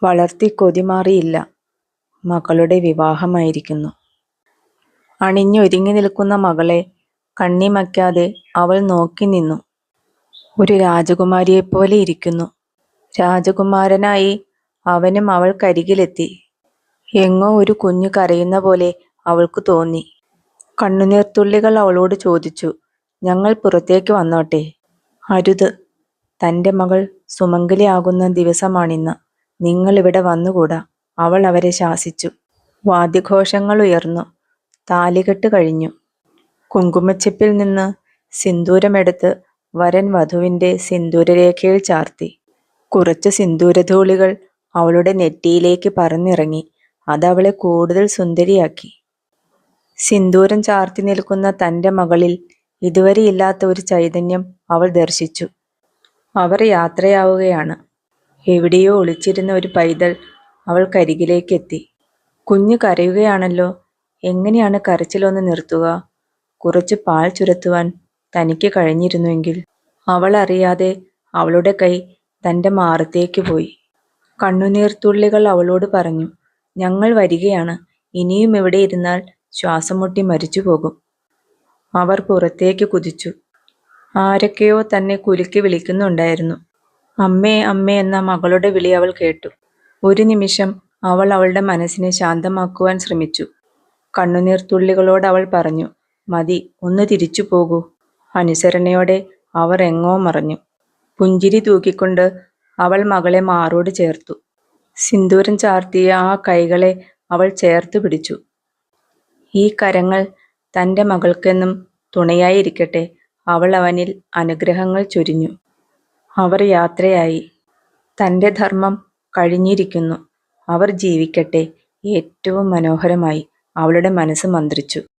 വളർത്തി കൊതിമാറിയില്ല. മകളുടെ വിവാഹമായിരിക്കുന്നു. അണിഞ്ഞൊരുങ്ങി നിൽക്കുന്ന മകളെ കണ്ണിമയ്ക്കാതെ അവൾ നോക്കി നിന്നു. ഒരു രാജകുമാരിയെപ്പോലെ ഇരിക്കുന്നു. രാജകുമാരനായി അവനും അവൾക്കരികിലെത്തി. എങ്ങോ ഒരു കുഞ്ഞു കരയുന്ന പോലെ അവൾക്ക് തോന്നി. കണ്ണുനീർത്തുള്ളികൾ അവളോട് ചോദിച്ചു, "ഞങ്ങൾ പുറത്തേക്ക് വന്നോട്ടെ?" "അരുത്. തൻ്റെ മകൾ സുമംഗലിയാകുന്ന ദിവസമാണിന്ന്. നിങ്ങളിവിടെ വന്നുകൂടാ," അവൾ അവരെ ശാസിച്ചു. വാദ്യഘോഷങ്ങൾ ഉയർന്നു. താലികെട്ട് കഴിഞ്ഞു. കുങ്കുമച്ചിപ്പിൽ നിന്ന് സിന്ദൂരമെടുത്ത് വരൻ വധുവിൻ്റെ സിന്ദൂരരേഖയിൽ ചാർത്തി. കുറച്ച് സിന്ദൂരധൂളികൾ അവളുടെ നെറ്റിയിലേക്ക് പറന്നിറങ്ങി. അതവളെ കൂടുതൽ സുന്ദരിയാക്കി. സിന്ദൂരം ചാർത്തി നിൽക്കുന്ന തൻ്റെ മകളിൽ ഇതുവരെയില്ലാത്ത ഒരു ചൈതന്യം അവൾ ദർശിച്ചു. അവർ യാത്രയാവുകയാണ്. എവിടെയോ ഒളിച്ചിരുന്ന ഒരു പൈതൽ അവൾക്കരികിലേക്കെത്തി. "കുഞ്ഞ് കരയുകയാണല്ലോ. എങ്ങനെയാണ് കരച്ചിലൊന്ന് നിർത്തുക? കുറച്ച് പാൽ ചുരത്തുവാൻ തനിക്ക് കഴിഞ്ഞിരുന്നുവെങ്കിൽ." അവൾ അറിയാതെ അവളുടെ കൈ തൻ്റെ മാറത്തേക്ക് പോയി. കണ്ണുനീർത്തുള്ളികൾ അവളോട് പറഞ്ഞു, "ഞങ്ങൾ വരികയാണ്. ഇനിയും ഇവിടെ ഇരുന്നാൽ ശ്വാസം മുട്ടി മരിച്ചു പോകും." അവർ പുറത്തേക്ക് കുതിച്ചു. ആരൊക്കെയോ തന്നെ കുലുക്കി വിളിക്കുന്നുണ്ടായിരുന്നു. "അമ്മേ, അമ്മേ" എന്ന മകളുടെ വിളി അവൾ കേട്ടു. ഒരു നിമിഷം അവൾ അവളുടെ മനസ്സിനെ ശാന്തമാക്കുവാൻ ശ്രമിച്ചു. കണ്ണുനീർത്തുള്ളികളോട് അവൾ പറഞ്ഞു, "മതി, ഒന്ന് തിരിച്ചു പോകൂ." അനുസരണയോടെ അവർ എങ്ങോ മറഞ്ഞു. പുഞ്ചിരി തൂക്കിക്കൊണ്ട് അവൾ മകളെ മാറോട് ചേർത്തു. സിന്ദൂരം ചാർത്തിയ ആ കൈകളെ അവൾ ചേർത്ത് പിടിച്ചു. "ഈ കരങ്ങൾ തൻ്റെ മകൾക്കെന്നും തുണയായിരിക്കട്ടെ." അവൾ അവനിൽ അനുഗ്രഹങ്ങൾ ചൊരിഞ്ഞു. അവർ യാത്രയായി. "തൻ്റെ ധർമ്മം കഴിഞ്ഞിരിക്കുന്നു. അവർ ജീവിക്കട്ടെ ഏറ്റവും മനോഹരമായി," അവളുടെ മനസ്സ് മന്ത്രിച്ചു.